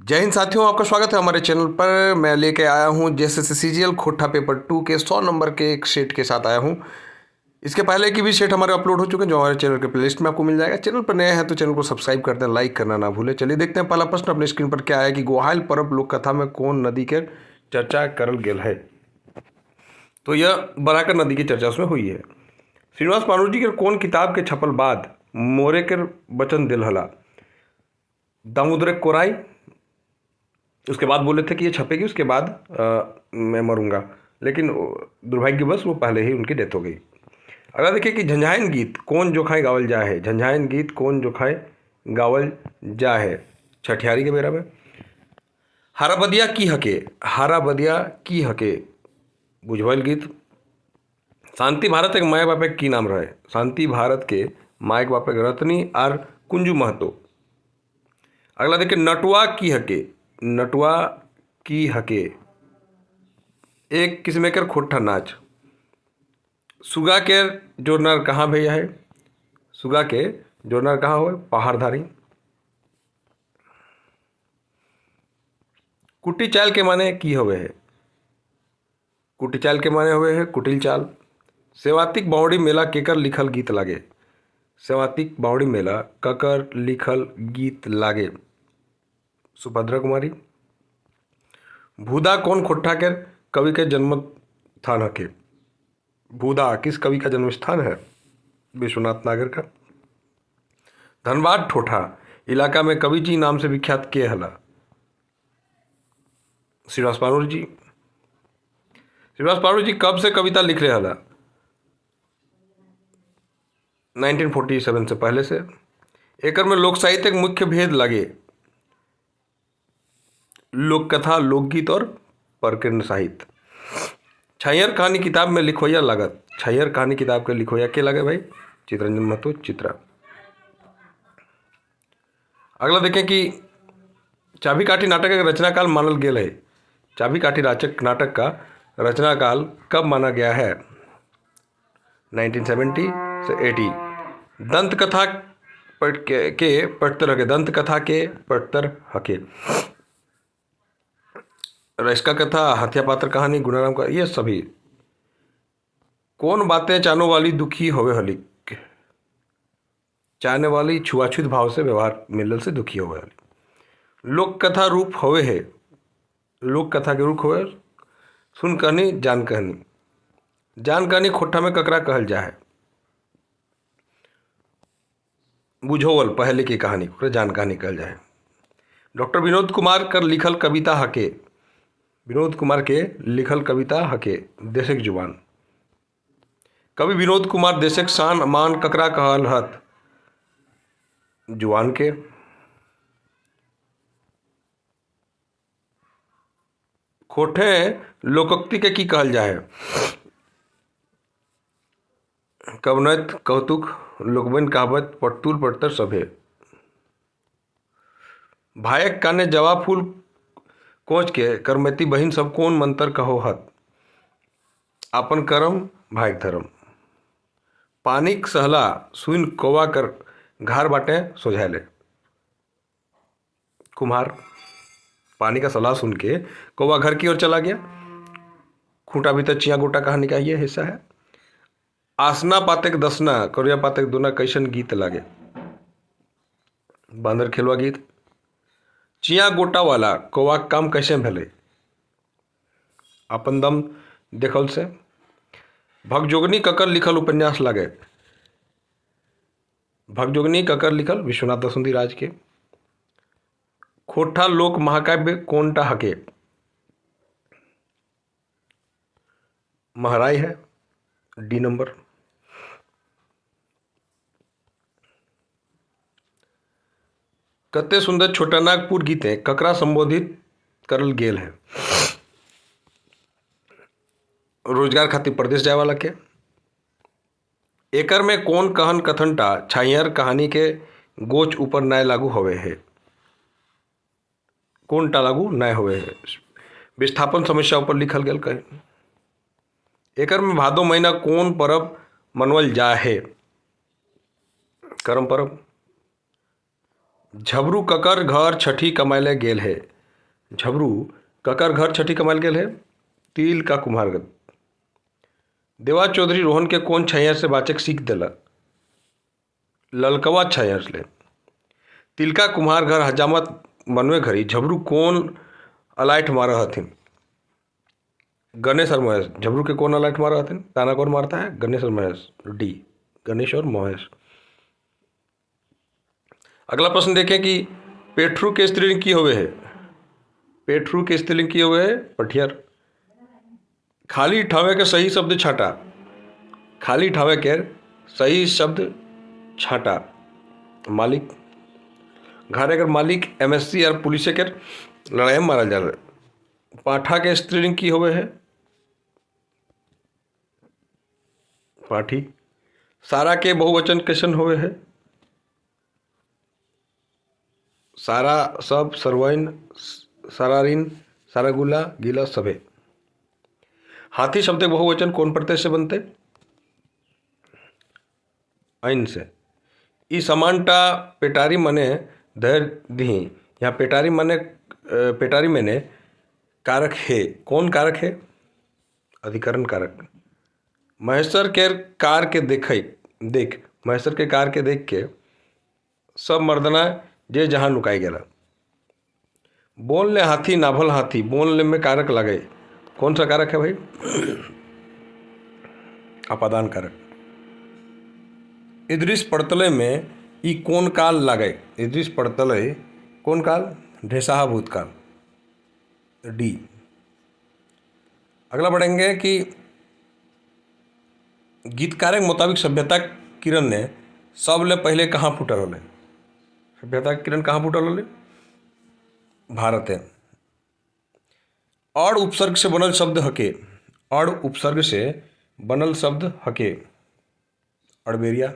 जय हिंद साथियों, आपका स्वागत है हमारे चैनल पर। मैं लेके आया हूँ जेएसएससी सीजीएल खोटा पेपर 2 के 100 नंबर के एक सेट के साथ आया हूँ। इसके पहले की भी सेट हमारे अपलोड हो चुके हैं, जो हमारे चैनल के प्लेलिस्ट में आपको मिल जाएगा। चैनल पर नए हैं तो चैनल को सब्सक्राइब कर दें, लाइक करना ना भूलें। चलिए देखते हैं पहला प्रश्न अपने स्क्रीन पर क्या है कि गोहाइल पर्व लोक कथा में कौन नदी के चर्चा करल गेल है। तो यह बराकर नदी की चर्चा उसमें हुई है। श्रीनिवास पानू जी के कौन किताब के छपल बाद मोरे के वचन दिल हला। दामोदर कोराई। उसके बाद बोले थे कि ये छपेगी, उसके बाद मैं मरूंगा, लेकिन दुर्भाग्यवश वो पहले ही उनकी डेथ हो गई। अगला देखिए कि झंझायन गीत कौन जोखाए गावल जा है। झंझायन गीत कौन जोखाए गावल जा है। छठियारी के बेरा में। हारा बदिया की हके। हारा बदिया की हके बुझवल गीत। शांति भारत एक माय बापे की नाम रहे। शांति भारत के माय बापे रत्नी और कुंजू महतो। अगला देखिए नटुआ की हके। नटुआ की हके एक किस्म के खोटा नाच। सुगा के जोरनर कहाँ भैया है। सुगा के जोरनर कहाँ हुए, पहाड़धारी। कुटी चाल के माने की हुए है। कुटी चाल के माने हुए है कुटिल चाल। सेवातिक बावड़ी मेला केकर लिखल गीत लागे। सेवातिक बावड़ी मेला ककर लिखल गीत लागे। सुभद्रा कुमारी। भूदा कौन खोट्ठा के कवि के जन्म स्थान हके। भूदा किस कवि का जन्म स्थान है, विश्वनाथ नागर का। धनबाद ठोठा इलाका में कवि जी नाम से विख्यात के हला। श्रीनिवास पानूर जी। श्रीनिवास पानूर जी कब से कविता लिख रहे हला। 1947 से पहले से। एकर में लोक साहित्य के मुख्य भेद लगे। लोक कथा, लोकगीत और प्रकीर्ण साहित्य। छैयर कहानी किताब में लिखोया लागत। छैयर कहानी किताब के लिखोया के लगे भाई, चित्रंजन महतो चित्रा। अगला देखें कि चाबी काठी नाटक का रचनाकाल मानल गेल है। चाबी काठी राचक नाटक का रचनाकाल कब माना गया है, 1970 से 80। दंत कथा के पटतर हके। दंत कथा के पटतर हके। रश्का कथा, हत्या पात्र कहानी, गुनाराम का, ये सभी। कौन बातें चाहने वाली दुखी होवे हली। चाहने वाली छुआछूत भाव से व्यवहार मिलल से दुखी होवे हली। लोक कथा रूप होवे है। लोक कथा के रूप होवे सुन कहनी जान कहनी। जान कहनी खोट्ठा में ककरा कहल जा है, बुझोवल पहले की कहानी को जान कहानी कहल जाए। डॉक्टर विनोद कुमार कर लिखल कविता हके। विनोद कुमार के लिखल कविता हके देशक जुबान। कवि विनोद कुमार देशक शान मान ककरा कहल हत, जुआन के। खोटे लोकोक्ति के की कहल जाए, कवनत कौतुक लोकबन कहावत पटतुल पटतर सभे। भायक काने जवा फूल कोच के करमती बहिन सब कौन मंत्र कहो हत, अपन कर्म भायक धर्म। पानिक सहला सुन कौवा कर घार बाटे सोझाले। कुम्हार। पानी का सलाह सुन के कौवा घर की ओर चला गया। खूंटा भीतर चिया गोटा कहानी का ये हिस्सा है। आसना पातेक दसना करिया पातेक दोना कैसन गीत लागे, बांदर खेलवा गीत। चिया गोटा वाला कौवा काम कैसे भले, अपन दम देखल से। भगजोगनी ककर लिखल उपन्यास लागे। भगजोगनी ककर लिखल विश्वनाथ दसुंदी राज के। खोठा लोक महाकाव्य कोनटा हके, महराई है, डी नंबर। कते सुंदर छोटा नागपुर गीते ककरा संबोधित करल गेल है, रोजगार खातिर प्रदेश जाए वाला के। एकर में कौन कहन कथनटा छैयर कहानी के गोच ऊपर न्याय लागू होवे है, कौन टा लागू न्याय होवे है, विस्थापन समस्या ऊपर लिखल गेल कहे। एकर में भादो महीना कौन परब मनवल जा है, करम परब। झबरू ककर घर छठी कमाइले गेल है। झबरू ककर घर छठी कमाइल गेल है। तिल का कुम्हारगढ़। देवा चौधरी रोहन के कौन छैयर से बाचक सीख दिला। ललकवा छैयर ले। तिलका कुम्हार घर हजामत बनवे घरी झबरू कौन अलाइट मारा हथिन। गणेश और महेश। झबरू के कौन अलाइट मारा हथिन। ताना कौन मारता है। गणेश और महेश। डी गणेश और महेश। अगला प्रश्न देखें कि पेट्रू के स्त्रीलिंग की होवे है। पेट्रू के स्त्रीलिंग की होवे है पठियर। खाली ठावे के सही शब्द छाटा। खाली ठावे के सही शब्द छाटा। मालिक। घर अगर मालिक एमएससी और पुलिस के लड़ाई में मारा जाए। पाठा के स्त्रीलिंग की होवे है पाठी। सारा के बहुवचन कैसन होवे है। सारा सब सरवाइन सारारिन सारागुला गीला सभे। हाथी शब्द बहुवचन कौन प्रत्यय से बनते। ऐन से। ई समानटा पेटारी मने धैर्य दी। यहाँ पेटारी मने कारक है। कौन कारक है। अधिकरण कारक। महेश्वर के कार के देख महेश्वर के कार के देख के सब मर्दना जे जहाँ नुकाई गेला। बोल ले हाथी नाभल हाथी। बोल ले में कारक लगे। कौन सा कारक है भाई। अपादान कारक। इद्रिस पड़तले में ई कौन काल लागे। इद्रिस पड़तले कौन काल। ढेसाहा भूतकाल। डी। अगला बढ़ेंगे कि गीतकार के मुताबिक सभ्यता किरण ने सबले पहले कहाँ फूटल होले। सभ्यता किरण कहाँ फूटल होले। भारत है। और उपसर्ग से बनल शब्द हके। और उपसर्ग से बनल शब्द हके। अड़बेरिया।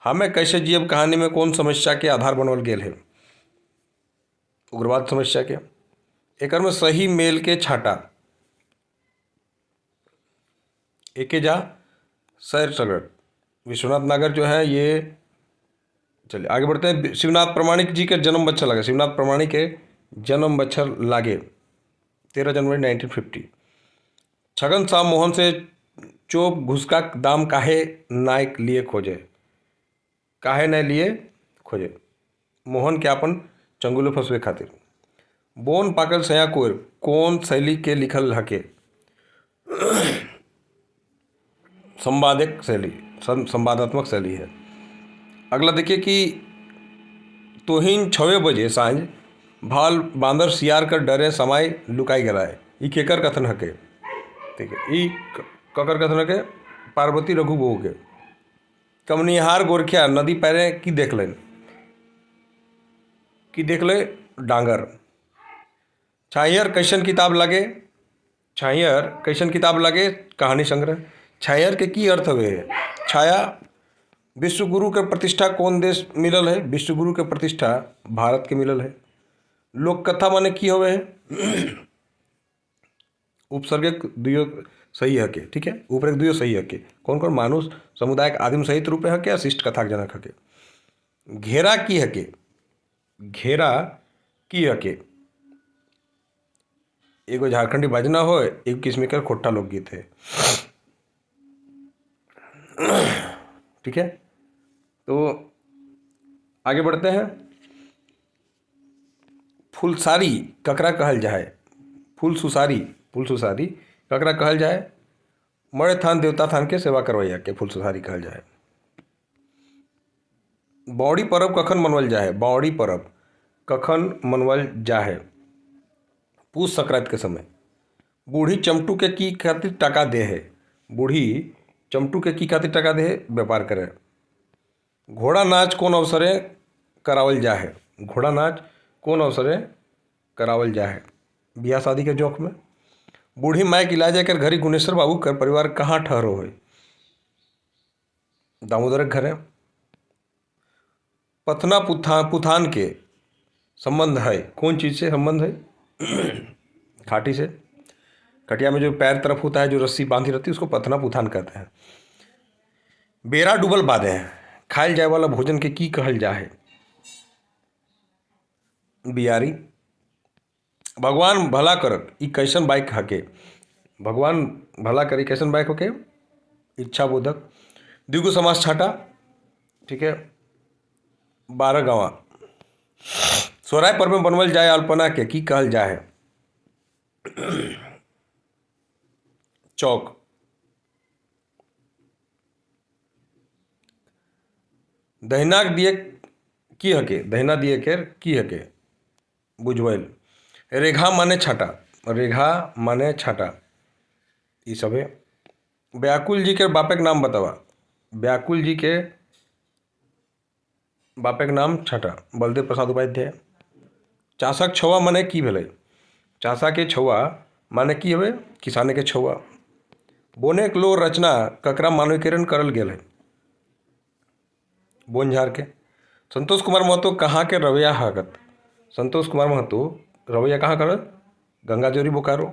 हमें कैसे जियब कहानी में कौन समस्या के आधार बनवल गेल है। उग्रवाद समस्या के। एकर में सही मेल के छाटा। एके जा सैर सगड़। विश्वनाथ नागर जो है ये। चलिए आगे बढ़ते हैं। शिवनाथ प्रामाणिक जी के जन्म बच्छर लागे। शिवनाथ प्रामाणिक के जन्म बच्छर लागे 13 जनवरी 1950। छगन साम मोहन से चोप घुसका दाम काहे नायक लिए खोजे। काहे न लिए खोजे। मोहन के अपन चंगुले फंसवे खातिर। बोन पाकल सया कोर कौन शैली के लिखल हके। संवादक शैली संवादात्मक शैली है। अगला देखिए कि तोहिन 6 बजे सांझ भाल बांदर सियार कर डरे समाय लुकाई गला है। ई केकर कथन हके। ठीक है। ई ककर कथन हके। पार्वती रघु बहू के। कमनिहार गोरखिया नदी पैरे की देख लेन। की देख ले डांगर। छाहियर कैसन किताब लगे। छाहियर कैसन किताब लगे। कहानी संग्रह। छाहियर के की अर्थ हुए है। छाया। विश्वगुरु के प्रतिष्ठा कौन देश मिलल है। विश्वगुरु के प्रतिष्ठा भारत के मिलल है। लोक कथा माने की होवे है। उपसर्ग दुयो सही हके। ठीक है। उपरेक दुयो सही हके। कौन कौन मानुष समुदाय के आदिम सहित रूपे हके या शिष्ट कथा जनक हके। घेरा की हके। घेरा की हके। एगो झारखंडी भजना हो एक किस्म का खोट्टा लोकगीत है। ठीक है। तो आगे बढ़ते हैं। फुलसारी ककरा कहल जाए। फूल सुसारी ककरा कहल जाए। मरे थान देवता थान के सेवा करवैया के फूल सुसारी कहल जाए। बौड़ी परब कखन मनवल जाए। बौड़ी परब कखन मनवल जाए। पूस संक्रांति के समय। बूढ़ी चमटू के की खातिर टका दे है। बूढ़ी चमटू के की खातिर टका दे है। व्यापार करे। घोड़ा नाच कौन अवसरे करावल जाए। घोड़ा नाच कौन अवसरे करावल जाए। बियाह शादी के जोक में। बूढ़ी माय की लाजा कर घरी गुनेश्वर बाबू कर परिवार कहाँ ठहरो है। दामोदर घर है। पथना पुथान के संबंध है। कौन चीज़ से संबंध है। खाटी से। खटिया में जो पैर तरफ होता है जो रस्सी बांधी रहती है उसको पथना पुथान कहते हैं। बेरा डूबल बादे हैं। खायल जाए वाला भोजन के की कहल जाए। बियारी। भगवान भला करत ई कैसन बाइक हके। भगवान भला करी कैसन बाइक होके। इच्छा बोधक। द्विगु समास छाटा। ठीक है। 12 गाँव। सोहराय पर्व में बनवल जाए अल्पना के की कहल जाए। चौक। दहिनाक दिए की हके। दहिना दिए के की हके। बुझवैल। रेघा माने छाटा। रेघा माने छाटा। ई सब है। व्याकुल जी के बापे के नाम बतावा। व्याकुल जी के बापे के नाम छाटा। बलदेव प्रसाद उपाध्याय। चाषक छौआ माने की भेलै। चाषा के छौआ माने की हवे। किसाने के छौआ। बोने के लो रचना ककरा मानकीकरण करल गेल है। बोनझार के। संतोष कुमार महतो कहाँ के रवैया हकत। संतोष कुमार महतो रवैया कहाँ करत। गंगाजोरी बोकारो।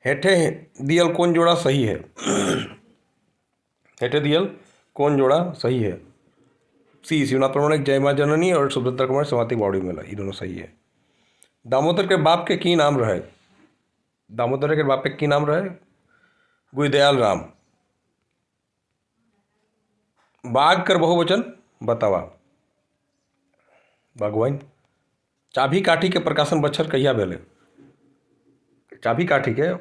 हेठे दियल कौन जोड़ा सही है। हेठे दियल कौन जोड़ा सही है। सी शिवनाथ प्रमाणिक जय माँ जननी और सुभद्रा कुमार समाति बावड़ी मेला ये दोनों सही है। दामोदर के बाप के की नाम रहे। दामोदर के बाप के की नाम रहे। गुईदयाल राम। बाघ कर बहुवचन बतावा। बागवान। चाभी काठी के प्रकाशन बछर कहिया भेले। चाभी काठी के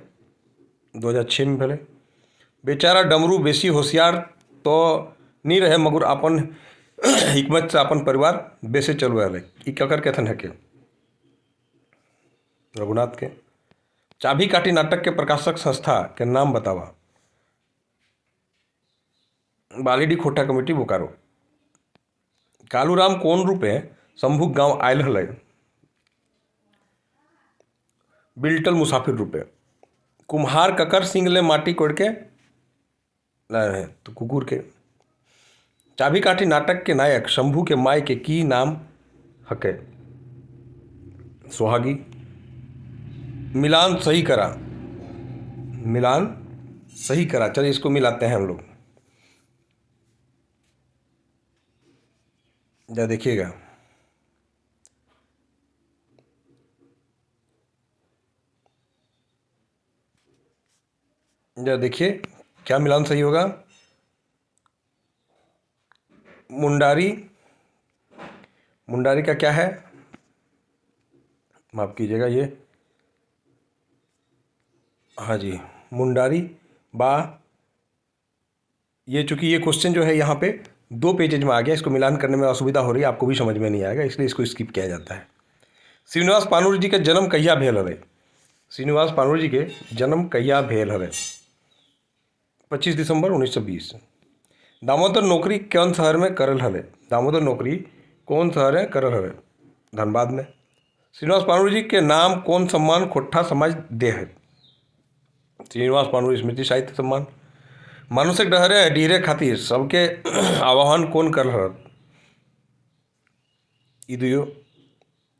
2006 में भेले। बेचारा डमरू बेसी होशियार तो नहीं रहे मगर अपन हिकमत से अपन परिवार बेसे चलवा रहे। ई ककर कथन है के। रघुनाथ के। चाभी काठी नाटक के प्रकाशक संस्था के नाम बतावा। बालीडी खोटा कमेटी बोकारो। कालूराम कौन रूपे शंभुक गांव आयल हल। बिल्टल मुसाफिर रूपे। कुम्हार ककर सिंह ले माटी कोड़ के लाए रहे तो कुकुर के। चाभी काठी नाटक के नायक शंभू के माय के की नाम हके। सुहागी। मिलान सही करा। मिलान सही करा। चलिए इसको मिलाते हैं हम लोग। जा देखिएगा। जरा देखिए क्या मिलान सही होगा। मुंडारी। मुंडारी का क्या है। माफ कीजिएगा ये। हाँ जी मुंडारी बा। ये चूंकि ये क्वेश्चन जो है यहाँ पे 2 पेजेज में आ गया। इसको मिलान करने में असुविधा हो रही है। आपको भी समझ में नहीं आएगा इसलिए इसको स्किप किया जाता है। श्रीनिवास पानुर जी के जन्म कहिया भेल हवे। श्रीनिवास पानुर जी के जन्म कहिया भेल हवे। 25 दिसंबर 1920। दामोदर नौकरी कौन शहर में करल हवे। दामोदर नौकरी कौन शहर में करल हवे। धनबाद में। श्रीनिवास पानुर जी के नाम कौन सम्मान खोट्ठा समाज दे है। श्रीनिवास पानुर स्मृति साहित्य सम्मान। मानुषिक डहरे डीरे खातिर सबके आह्वान कौन कर रहा। इदियो।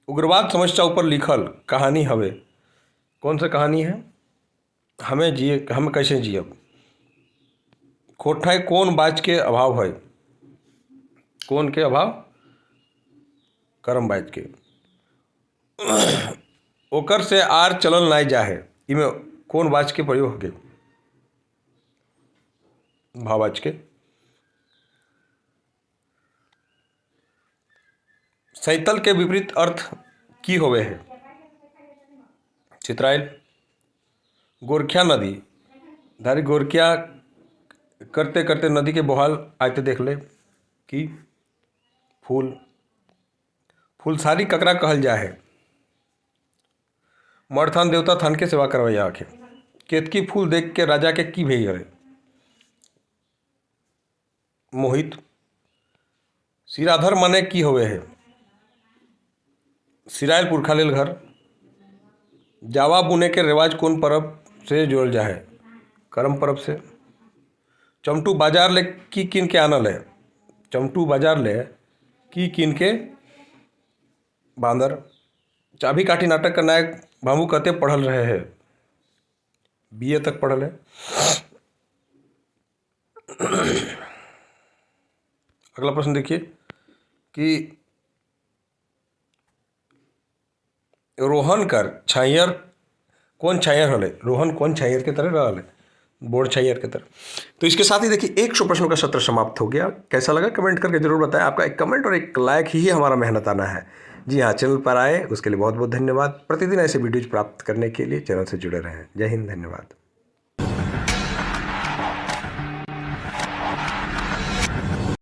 उग्रवाद समस्या ऊपर लिखल कहानी हवे। कौन सा कहानी है। हम कैसे जियब। खोठाई कौन बाज के अभाव है। कौन के अभाव। करम बाज के। ओकर से आर चलल नाई जाहे। इमें कौन बाज के प्रयोग होगे। भावाज के। सैतल के विपरीत अर्थ की होवे है। चित्राइल। गोरखिया नदी। धारी गोरखिया करते करते नदी के बहाल आते देख ले। कि फूल। फूलसारी ककरा कहल जा है। मरथान देवता थान के सेवा करवैया आखे। केतकी फूल देख के राजा के की भई हरे। मोहित। सिराधर माने की होवे है। सिराइल पुरखा लेल घर। जावा बुने के रिवाज कौन परब से जोड़ल जा है। करम परब से। चमटू बाजार ले की किन के आनल है। चमटू बाजार ले की किन के बांदर। चाभी काठी नाटक का नायक भामू कते पढ़ल रहे हैं। BA तक पढ़ल है। अगला प्रश्न देखिए कि रोहन कर छैयर कौन छैयर हले, रोहन कौन छैयर के तरह रहल है, बोर्ड छैयर के तरह। तो इसके साथ ही देखिए 100 प्रश्नों का सत्र समाप्त हो गया। कैसा लगा कमेंट करके जरूर बताएं। आपका एक कमेंट और एक लाइक ही हमारा मेहनत आना है। जी हाँ, चैनल पर आए उसके लिए बहुत बहुत धन्यवाद। प्रतिदिन ऐसे वीडियोज प्राप्त करने के लिए चैनल से जुड़े रहें। जय हिंद, धन्यवाद।